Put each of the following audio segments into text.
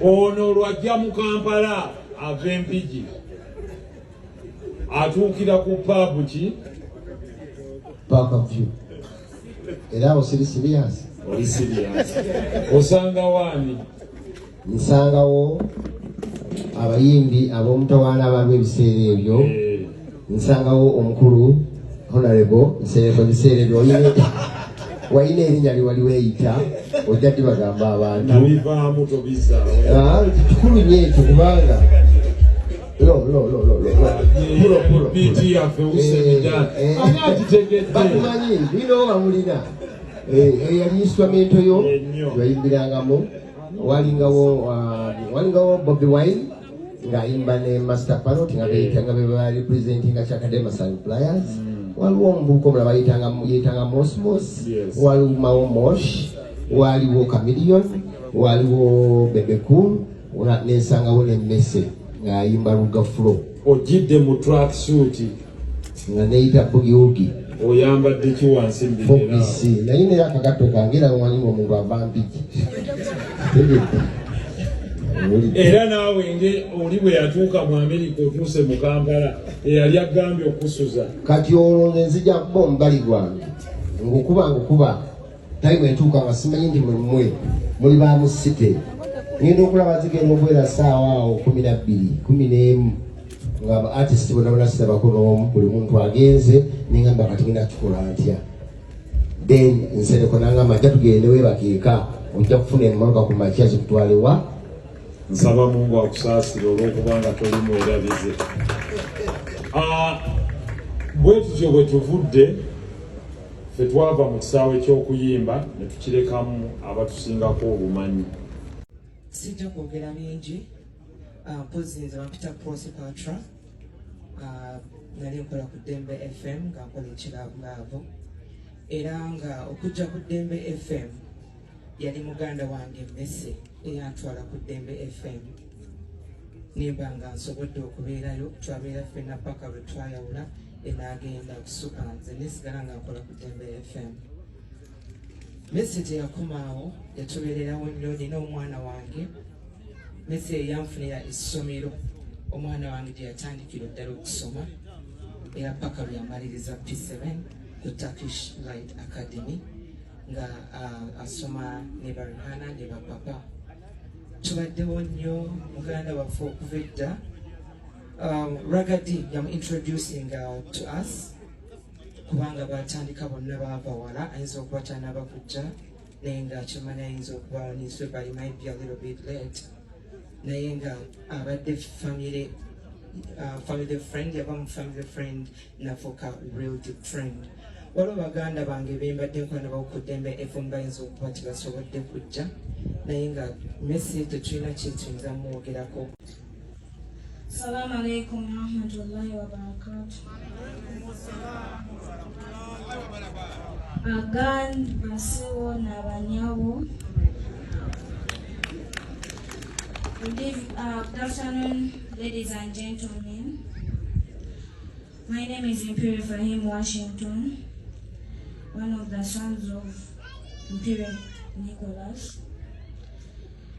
ono lwajja mu Kampala ava Empigi atuukira ku paabu ki Parkview. Era osiri serious? Oli serious. Osanga wani? Nsangawo abayimbi ab'omutawaana abalwa ebiseera ebyo. Nsangawo omukulu Honorable Nsereko ebiseera ebyo wayina erinnya liwaliweeyita ojja dibagamba abantu. Nabivaamu tobizaawo. Kikulu nnyo ekyo kubanga biti yaffe usemidani ani akitegedde bakumanyi bino bamulina eyali instrumento yo yayimbirangamu walingawo Bobby Wine ng'ayimba ne Master Parrot nga beyitanga beba representinga Chakadema Suppliers. Waliwo omuvubuka omulala yeyitanga Mosmos, waliwo Mosh, waliwo Chameleon, waliwo Bebecool, nensangawo ne Messe ng'ayimba Ruga Flow. Ojidde mu track suit nga neyita Boogie. Oyambadde ki wansi mbirira? Naye nera akagato kange era waliwo omuntu ava Mpigi. Era naawe oli bwe yatuuka mu Amerika otuuse mu Kampala eyali agambye okusuza. Kati olwo nze nzija kuba omugali gwange ngukuba tayimu entuuka nga simanyi nti mmwe muli ba musite. Ngenda okulaba zigenda okubeera ssaawa awo 12, 11 nga artist bonna sirabako n'omu, buli muntu agenze nengamba kati ngenda kikola ntya. Then Nsereko nangamba ajja tugende weebakeeka ojja kufuna emmotoka ku makya zikutwale wa. Nsaba Mungu akusaasire olw'okubanga toli mwerabize. Bwe tutyo bwe tuvudde ffe twava mu kisaawe ky'okuyimba ne tukirekamu abatusingako obumanyi. Sijja kwogera bingi mpozi nze bapita Prosipatra nali nkola ku Dembe FM nga nkola ekiraabo era nga okujja ku Dembe FM yali muganda wange Messe eyantwala ku Dembe FM nimba nga nsobodde okubeerayo twabeera ffenna paka lwe twayawula enagenda kusuka nze nesigala nga nkola ku Dembe FM. Messe teyakomaawo yatubeererawo nnyo. Nina omwana wange Messe yanfunira essomero omwana wange gye yatandikira ddala okusoma era paka lwe yamaliriza P7 ku Turkish Light Academy nga asoma ne Barihana ne bapapa. Tubaddewo nnyo muganda waffe okuva edda. Ragadi yamu introducing to us kubanga batandika bonna baava wala, ayinza okuba tanaba kujja naye nga kimanya ayinza okuba niswe bali might be a little bit late naye nga abadde family friend yaba mu family friend nafuuka real deep friend. Waliwo baganda bange bembadde nkola nabo ku Dembe FM bayinza okuba tebasobodde kujja naye nga Messe tetulina kyetuyinza mwogerako. Assalamu alaikum warahmatullahi wabarakatuh. Agan Basewo Nabanyawo. Good afternoon, ladies and gentlemen. My name is Imperial Fahim Washington, one of the sons of Imperial Nicholas.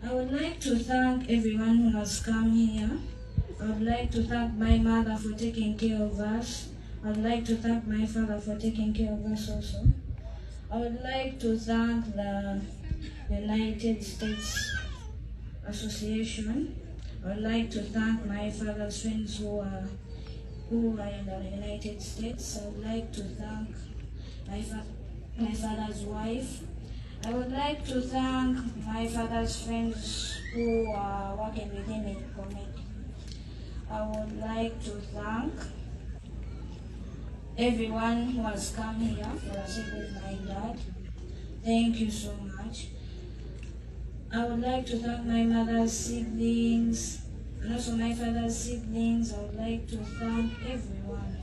I would like to thank everyone who has come here. I would like to thank my mother for taking care of us. I would like to thank my father for taking care of us also. I would like to thank the United States Association. I would like to thank my father's friends who are in the United States. I would like to thank my father's wife. I would like to thank my father's friends who are working with him in comedy. I would like to thank everyone who has come here for a sake of my dad. Thank you so much. I would like to thank my mother's siblings and also my father's siblings. I would like to thank everyone.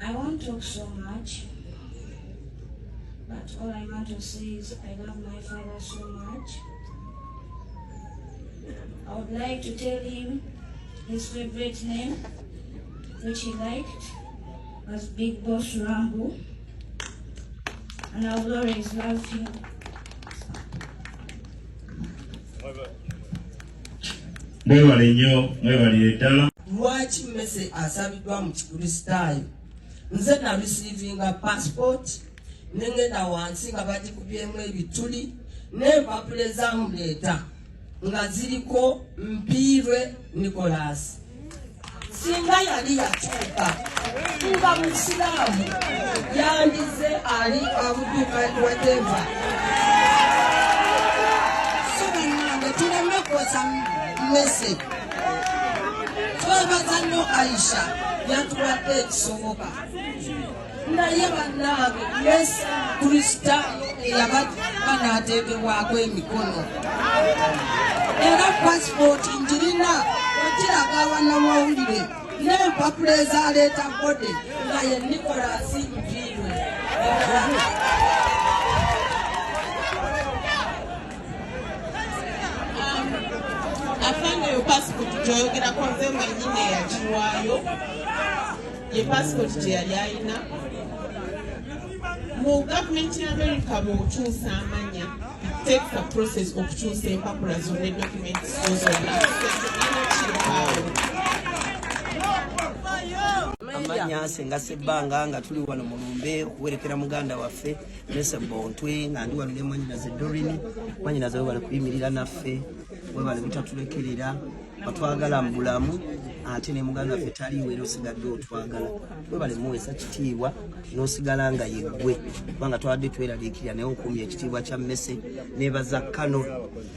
I won't talk so much, but all I want to say is I love my father so much. I would like to tell him his favorite name, which he liked, was Big Boss Rambo, and I will always love him. mwebale nnyo mwebalire ddala. Lwaki mmese asabiddwa mu kikristaayo? Nze na receivinga passport nengenda wansi nga bagikubyemu ebituli n'empapula ezamuleeta nga ziriko Mpirwe Nicholas. Singa yali yakyuka nga musiraamu yandize ali abuduka whatever. So bannange tuleme kwosa mmese. Twebaza nnyo Aisha yatuwadde ekisoboka. Naye bannange Yesu Kristaayo banaateekebwako emikono. Era passport njirina okiraga abannamawulire n'empapula ezaleeta bode nga ye Nicholas Mpirwe. Afande yo passport joyogera konze mwenyine yagiwaayo ye passport gye yali alina mu gavumenti ya America bw'okyusa amanya takes a process okukyusa empapula zonna documents zonna amanya asenga sebbanga nga tuli wano mu Lumbe okuwerekera muganda waffe Mese Bontwe nga ndi wano ne Mwanyinaze Dorini. Mwanyinaze webale kuyimirira naffe, webale butatulekerera, batwagala mu bulamu ate ne muganda waffe taliiwo era osigadde otwagala. Webale muweesa kitiibwa n'osigala nga yeggwe kubanga twawadde tweraliikirira naye okumya ekitiibwa kya Mese. Nebaza Kano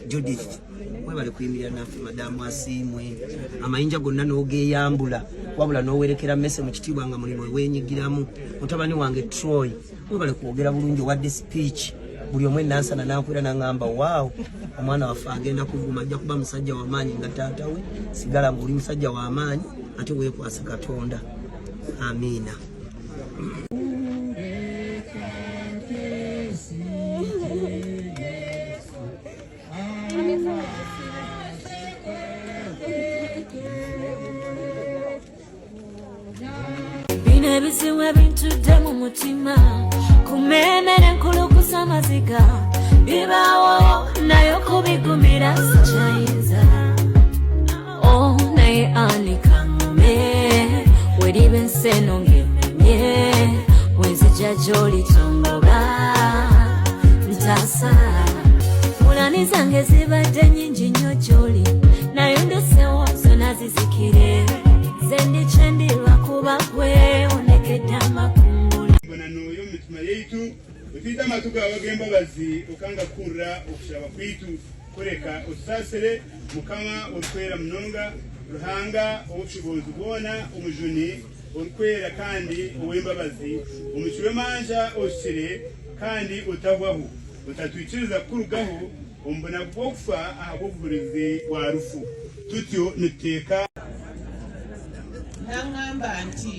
Judith webale kuyimirira naffe, madamu Asiimwe, amayinja gonna n'ogeeyambula wabula n'owerekera Mese mu kitiibwa nga mulimu weenyigiramu. Mutabani wange Troy webale kwogera bulungi, wadde speech buli omwe nansana nakwera nangamba waawo omwana waffe agenda kuguma, ajja kuba musajja w'amaanyi nga taata we. Sigala ng'oli musajja w'amaanyi ate weekwase Katonda. Amiina. Bine ebizibu ebintudde mu mutima kumemera enkulukusa amaziga bibaawo naye okubigumira sikyayinza. Naye anika ngume weriba enseno ng'emmye wenzija gy'oli tongoba ntaasa. Pulani zange zibadde nnyingi nnyo gy'oli naye ndosewo zonna zizikire. Zendi chendirwa kuba kwe onekedde amakungula. N'oyo mu mitima yaitu otuyita amatuga abagembabazi okanga kurra okushaba kwitu kureka otusaasire Mukama olukwera munonga Ruhanga ow'obukigonzi bwona omujuni olukwera kandi ow'embabazi omukiwe manja osire kandi otahwaho otatwikiriza kurugaho ombona bw'okufa ahabw'obubulizi bwa rufu tutyo nituteeka nangamba nti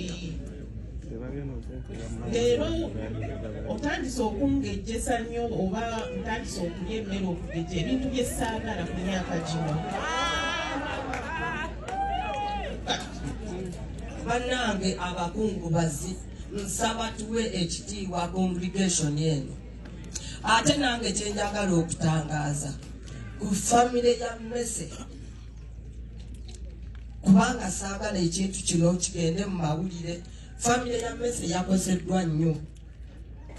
leero otandise okungejjesa nnyo oba ntandise okulya emmere okugejja ebintu bye ssaagala ku myaka gino. Bannange abakungubazi nsaba tuwe ekitiibwa congregation eno. Ate nange kye njagala okutangaaza ku famire ya Mese, kubanga saagala ekintu kino kigende mu mawulire. Famire ya Mese yakoseddwa nnyo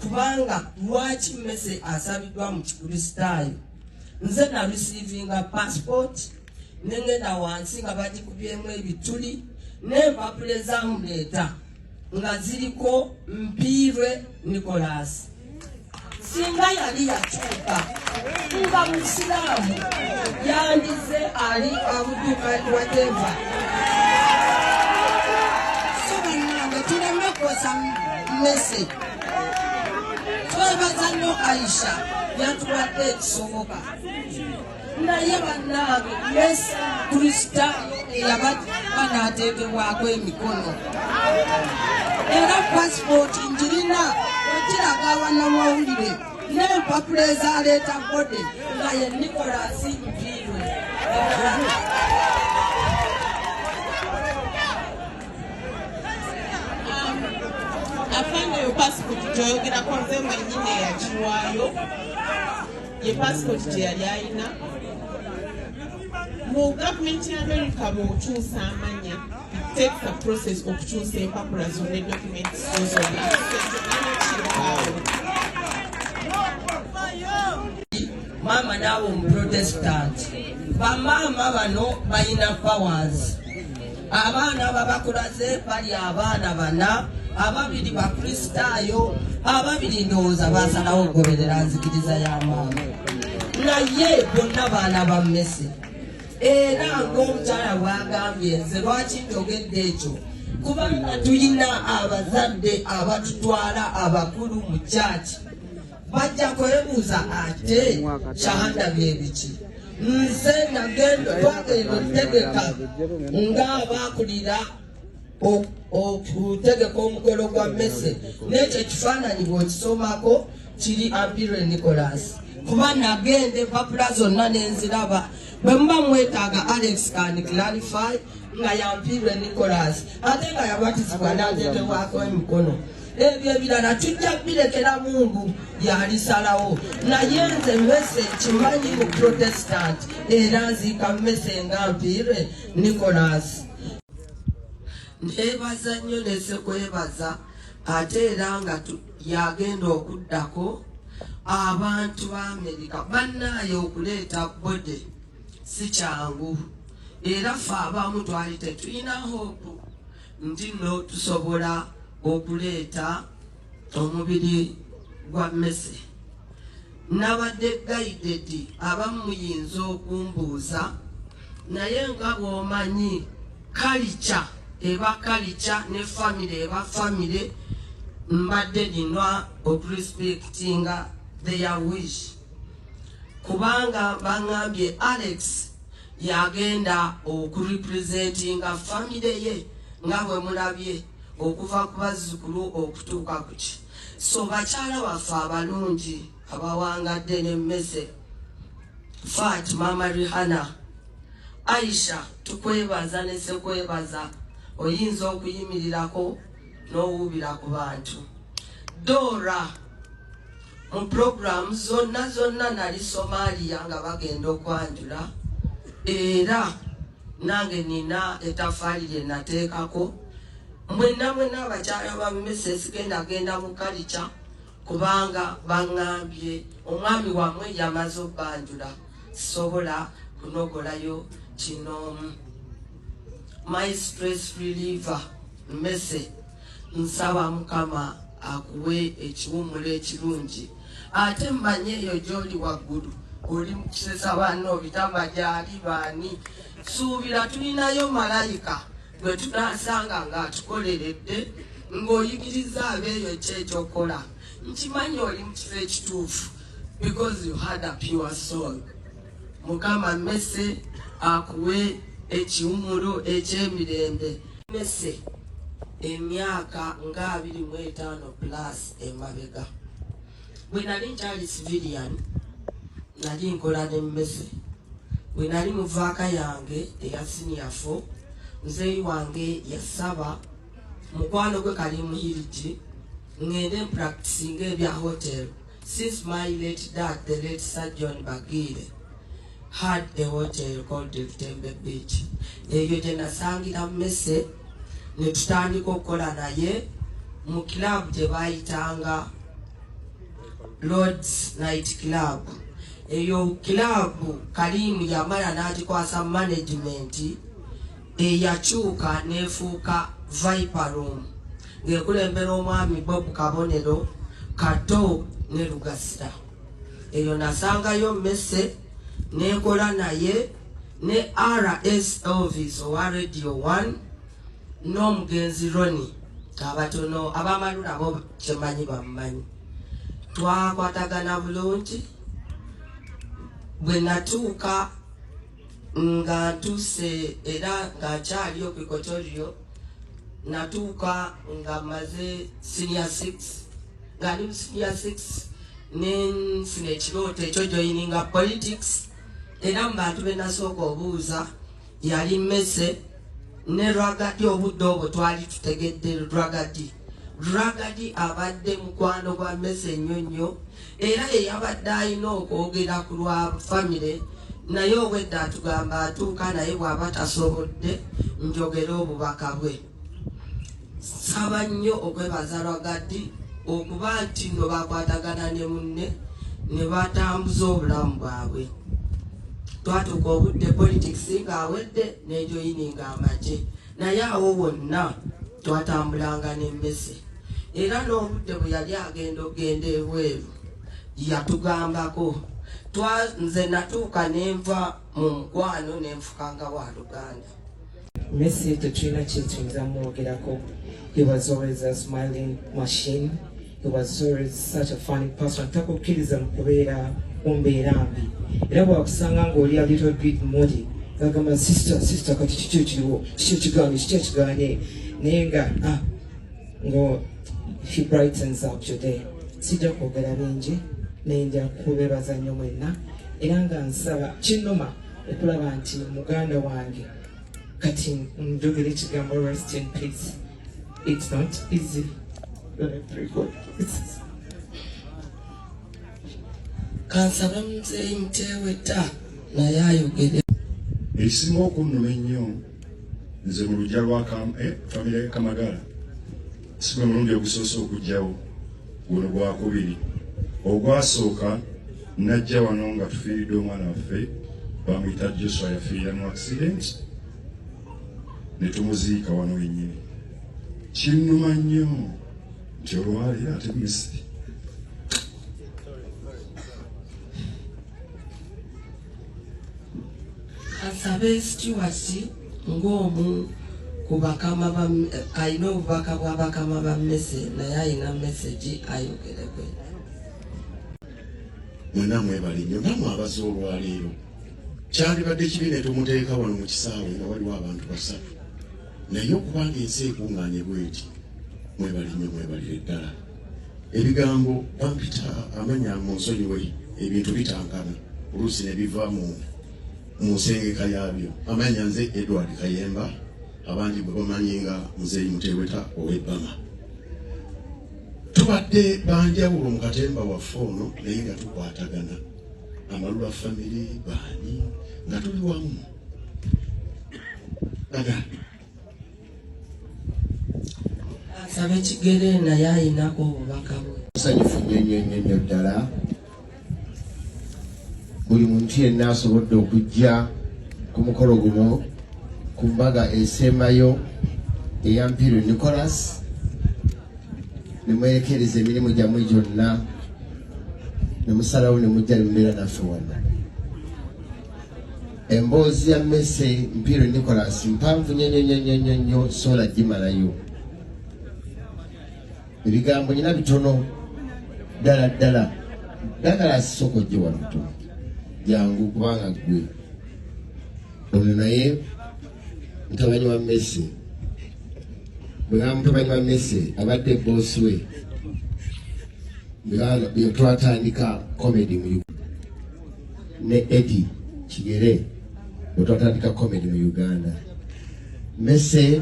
kubanga lwaki Mese asabiddwa mu kikristaayo? Nze na receivinga passport nengenda wansi nga bagikubyemu ebituli n'empapula ezamuleeta nga ziriko Mpirwe Nicholas. Singa yali yakyuka nga musiraamu yandize ali abuduka whatever. So bannange tuleme kwosa Mese. Twebaza nnyo Aisha yatuwadde ekisoboka. Naye bannange Yesu Kristaayo banaateekebwako emikono. Era passport njirina okiraga abannamawulire n'empapula ezaleeta bode nga ye Nicholas Mpirwe. Afande yo passport joyogera konze mwenyine yagiwaayo ye passport gye yali alina mu gavumenti ya America bw'okyusa amanya it takes a process okukyusa empapula zonna documents zonna. Mama nawe Protestant. Bamama bano balina powers. Abaana babakulaze bali abaana bana, ababiri bakristaayo, ababiri ndowooza basalawo okugoberera nzikiriza ya maama. Naye bonna baana ba Mmese. Era ng'omukyala bw'agambye nze lwaki njogedde ekyo kubanga tulina abazadde abatutwala abakulu mu kyaki bajja kwebuuza ate shahada bebiki. Nze nagenda twagenda otegeka ng'abaakulira okutegeka omukolo gwa Mmese n'ekyo ekifaananyi bw'okisomako kiri Ampire Nicholas kuba nagenda empapula zonna n'enziraba. Bwe muba mwetaaga Alex can clarify nga Ampire Nicholas ate nga yabatizibwa n'ateekebwako emikono. Ebyo ebirala tujja birekera Mungu yalisalawo. Naye nze Mmese kimanyi mu Protestant era nziika Mmese nga Ampire Nicholas. Neebaza nnyo nese kwebaza ate era nga yagenda okuddako abantu ba Amerika bannaayo okuleeta bode si kyangu era ffe abamu twali tetulina hope nti nno tusobola okuleeta omubiri gwa Mmese. Nabadde guided abamu muyinza okumbuuza naye nga bw'omanyi kalica eba kalica ne famire eba famire mbadde dinwa okurespectinga their wish kubanga bangambye Alex yagenda okurepresentinga famire ye nga bwe mulabye okuva ku bazzukulu okutuuka ku ki. So bakyala baffe abalungi abawangadde ne Mmese, Fat, Mama Rihanna, Aisha, tukwebaza ne sekwebaza oyinza okuyimirirako n'owuubira ku bantu. Dora mu program zonna nali Somalia nga bagenda okwanjula era nange nina etafaali lye nateekako. Mwenna abakyala ba Mmese sigenda genda mu kalica kubanga baŋŋambye omwami wamwe yamaze obbanjula sobola kunogolayo kinoomu. My stress reliever Mmese, nsaba Mukama akuwe ekiwummulo ekirungi ate mmanye eyo gy'oli waggulu oli mu kusesa banno bitamba gyali baani. Suubira tulinayo malayika gwe tunasanga ng'atukoleredde ng'oyigiriza abeeyo kyekyokola. Nkimanyi oli mu kifo ekituufu because you had a pure soul. Mukama Mmese akuwe ekiwummulo eky'emirembe. Mmese emyaka nga 25 plus emabega bwe nali nkyali civilian nali nkola ne Mmese. Bwe nali mu vaaka yange eya senior 4 muzeeyi wange yasaba mukwano gwe kali mu Hilti ngende practicing ebya hotel since my late dad the late Sir John Bagire had a hotel called the Tembe Beach. Eyo gye nasangira Mmese ne tutandika okukola naye mu club gye bayitanga Lord's Night Club. Eyo club Kalimu yamala n'agikwasa management eyakyuka nefuuka Viper Room ng'ekulembera omwami Bob Kabonero, Kato ne Lugasira. Eyo nasangayo Mmese nekola naye ne RS Elvis owa Radio 1 n'omugenzi Roni abatono abamalu nabo kyemanyi bamumanyi. Twakwatagana bulungi. Bwe natuuka nga ntuse era nga nkyaliyo ku Equatorio natuuka nga maze senior 6 nga ndi mu senior 6 nenfuna ekirooto ekyo joininga politics era mu bantu be nasooka obuuza yali Mmese ne Rwagadi. Obudde obwo twali tutegedde Rwagadi abadde mukwano gwa Mmese nnyo nnyo era eyabadde alina okwogera ku lwa famire naye obwedda atugamba atuuka naye bw'aba tasobodde njogera obubaka bwe. Nsaba nnyo okwebaza Lwagati okuba nti nno bakwatagana ne munne ne batambuza obulamu bwabwe. Twatuuka obudde politics ng'awedde n'enjoyininga amagye, naye awo wonna twatambulanga n'emmese. Era n'obudde bwe yali agenda okugenda ebweru yatugambako. Nze natuuka nenva mu mukwano nenfukanga wa Luganda. Messi tetulina kyetuyinza mwogerako. He was always a smiling machine. He was always such a funny person. Takukkiriza mu kubeera mumbeera mbi. Era bwakusanga ng'oli a little bit moody, gagamba sister kati kiki ekiriwo, kiki ekigaanye, naye nga ngo he brightens up your day. Sijja kwogera bingi naye nja kubeebaza nnyo mwenna era nga nsaba kinnuma okulaba nti muganda wange kati njogera ekigambo rest in peace. It's not easy. Kansaba Muzeeyi Muteweta naye ayogere. Ekisinga okunnuma ennyo nze mu luggya lwa famire Kamagala si gwe mulundi ogusoose okujjawo, guno gwakubiri. Ogwasooka najja wano nga tufiiridde omwana waffe bamuyita Joshua yafiirira mu accident ne tumuziika wano wennyini. Kinnuma nnyo nti olwaleero ate Messi asabe Stewart ng'omu ku bakama alina obubaka bwa bakama ba Messi naye alina message ayogereko. Mwenna mwebale nnyo namwe abaze olwaleero. Kyandibadde kibi ne tumuteeka wano mu kisaawe nga waliwo abantu basatu, naye okubanga ensi ekuŋŋaanye bweti mwebale nnyo, mwebalire ddala. Ebigambo bampita amanya mu nsonyiwe ebintu bitankana oluusi ne biva mu nsengeka yaabyo. Amanya nze Edward Kayemba, abandi bwe bamanyi nga Muzeeyi Muteweta ow'Ebbama. Tubadde banjawulo mu katemba waffe ono naye nga tukwatagana. Amalula famire baani nga tuli wamu. Asabe Kigere naye ayinako obubaka bwe. Musanyufu nnyo ddala buli muntu yenna asobodde okujja ku mukolo guno ku mbaga esembayo eya Mpiro Nicholas ne mwerekereza emirimu gyammwe gyonna ne musalawo ne mujja ne mubeera naffe wano. Emboozi ya Messi Mpiro Nicholas mpanvu nnyo sola gimalayo. Ebigambo nyina bitono ddala ddagala soko gye wano tono jangu kubanga gwe ono naye mutabanyi wa Messi. Bwegamba mutabanyi wa Messi abadde boosi we bwe twatandika comedy mu Uganda ne Eddie Kigere bwe twatandika comedy mu Uganda. Messi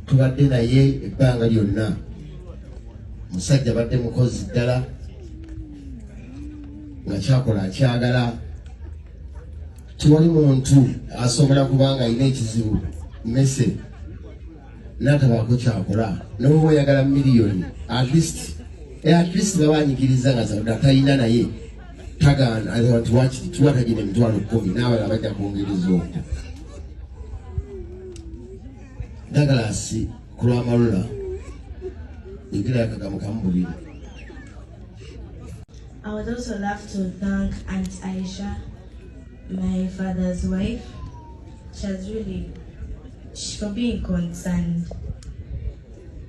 tubadde naye ebbanga lyonna, musajja badde mukozi ddala nga kyakola akyagala. Tiwali muntu asobola kubanga alina ekizibu Messi n'atabaako kyakola n'oba oyagala miliyoni at least babanyigiriza nga talina naye tagaana nti wakiri tuwatagina emitwalo 10 n'abalala bajja kwongereza okwo. Douglas ku lw'amalula yogera yakagamu kamubulire. I would also love to thank Aunt Aisha, my father's wife. For being concerned.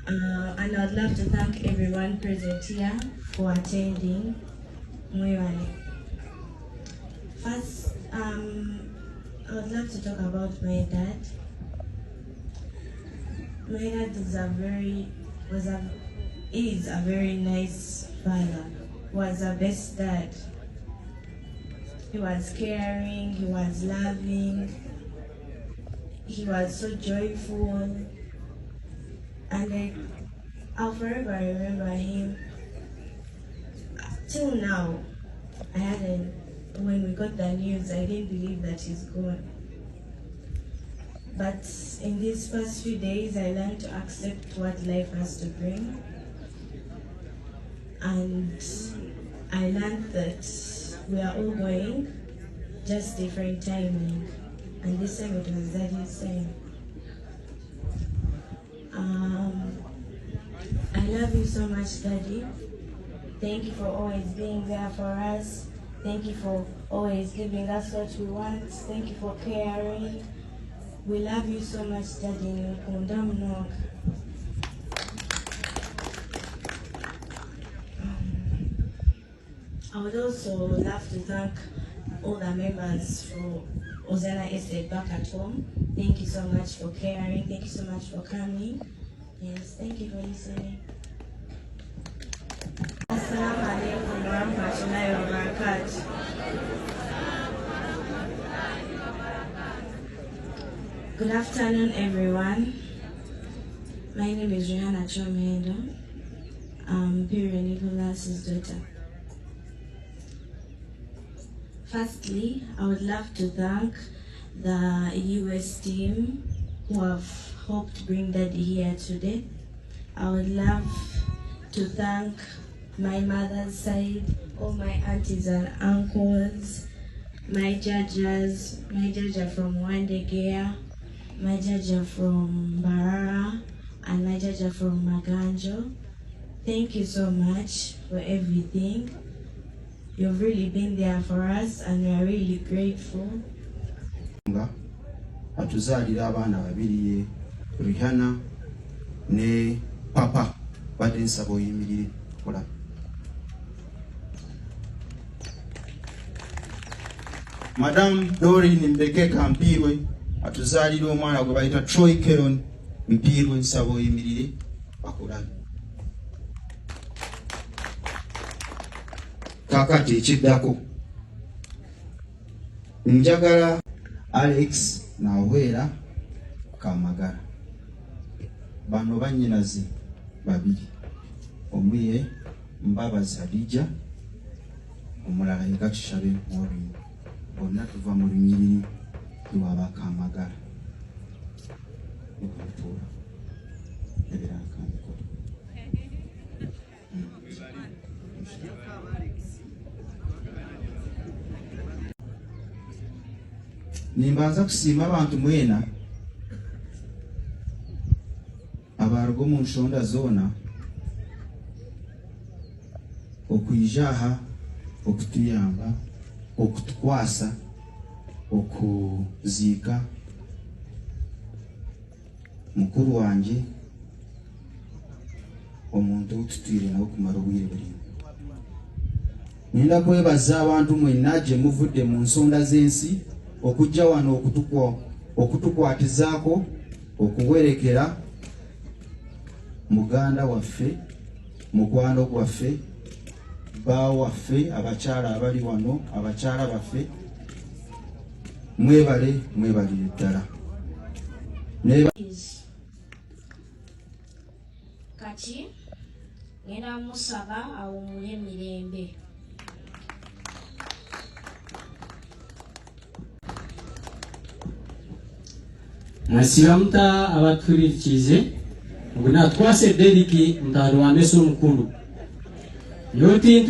And I'd love to thank everyone present here for attending. First, I would love to talk about my dad. My dad is a very nice father. Was the best dad. He was caring, he was loving, he was so joyful, and I'll forever remember him. Till now, I haven't when we got the news, I didn't believe that he's gone. But in these first few days, I learned to accept what life has to bring. And I learned that we are all going, just different timing. And this time it was Daddy's saying, I love you so much, Daddy. Thank you for always being there for us. Thank you for always giving us what we want. Thank you for caring. We love you so much, Daddy. I would also love to thank all the members for Ozana Estate back at home. Thank you so much for caring. Thank you so much for coming. Yes, thank you for listening. Assalamu alaikum warahmatullahi wabarakatuh. Good afternoon, everyone. My name is Rihanna Chomendo. I'm Pierre Nicholas's daughter. Firstly, I would love to thank the US team who have helped bring Daddy here today. I would love to thank my mother's side, all my aunties and uncles, my judges, my judge from Wandegea, my judge from Barara, and my judge from Maganjo. Thank you so much for everything. You've really been there for us and we are really grateful. Atuzalira abaana babiri Rihanna ne Papa badde nsaba oyimirire kola. Madam Doreen Mbekeka Mpirwe atuzalira omwana gwe bayita Troy Keron Mpirwe nsaba oyimirire bakola. Kakati ekiddako njagala Alex Nawera Kamagara. Bano bannyinaze babiri. Omu ye Mbabazi Hadija, omulala ye Gatushabe Morin. Bonna tuva mu lunyiriri lwa Kamagara. Nimbanza kusiima abantu mwena abaruga mu nshonda zoona okwijaha okutuyamba okutukwasa okuziika mukuru wange omuntu otutwire nawe okumara obwire burimu. Ninda kwebaza abantu mwenna gye muvudde mu nsonda z'ensi okujja wano okutukwatizaako okuwerekera muganda waffe, mukwano gwaffe, bba waffe, abakyala abali wano, abakyala baffe. Mwebale, mwebalire ddala. Kati ngenda musaba awumule emirembe. Nasiramta abatwirikize nguna twase Deriki mtalo wa meso mkulu. Yoti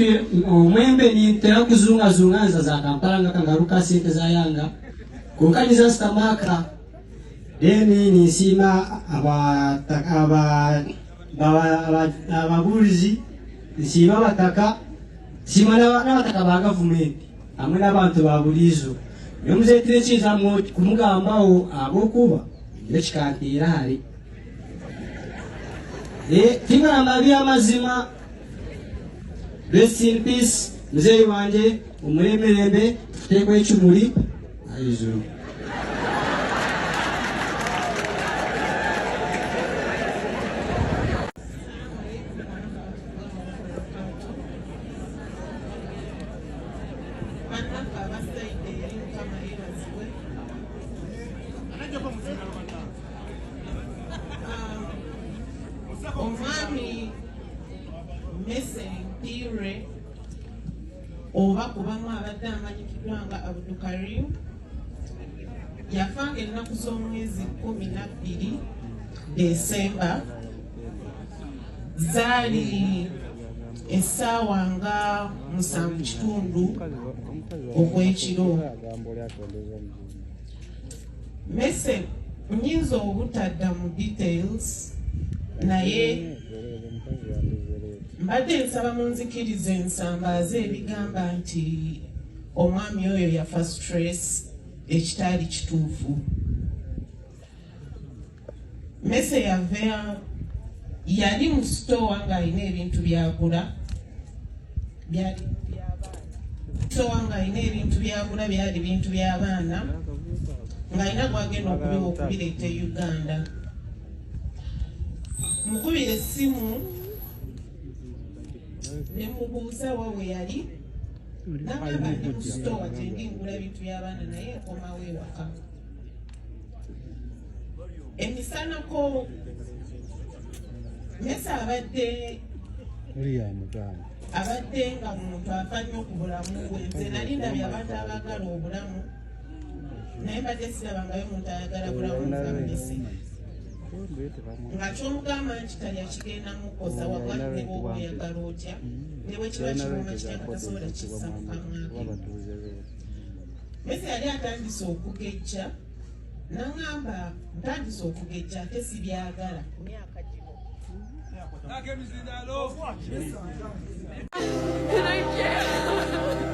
omwembe ni ntera kuzunga zunganza za Kampala nga kangaruka sente za Yanga. Kukaniza stamaka deni ni sima ababulizi sima bataka sima na bataka ba government amwe n'abantu babulizo. Yomuze trechiza mu kumugambao abokuba yekikantira hali tima mabi amazima. Rest in peace mzee wanje umulemerembe tutekwe ekimuli aizo. Omwami Mese Mpirwe oba kubamu abadde amanyikiddwa nga Abdulkarim yafanga ennaku z'omwezi 12 Desemba zaali essaawa nga 7:30 ogw'ekiro. Mese nyinza obutadda mu details naye mbadde nsaba munzikirize nsambaaze ebigamba nti omwami oyo yafa stress ekitaali kituufu. Mese yava yali mu store ng'alina ebintu byagula byali bintu by'abaana ng'alina gwagenda okubireeta e Uganda. Mukubira essimu ne mubuuza wa we yali n'agamba ndi mu store gyendi ngula bintu by'abaana naye nkomawo ewaka. Emisanako Mese abadde nga muntu afanya ku bulamu bwe. Nze nali ndabye abantu abaagala obulamu naye mbadde sirabangayo muntu ayagala bulamu nga Mese. Nga kyomugamba nti talya kigenda mukosa wabula ne bw'oba oyagala otya ne bwe kiba kiruma kitya katasobola kissa mu kamwake. Mese yali atandise okugejja n'aŋŋamba ntandise okugejja ate si byagala. And I can't.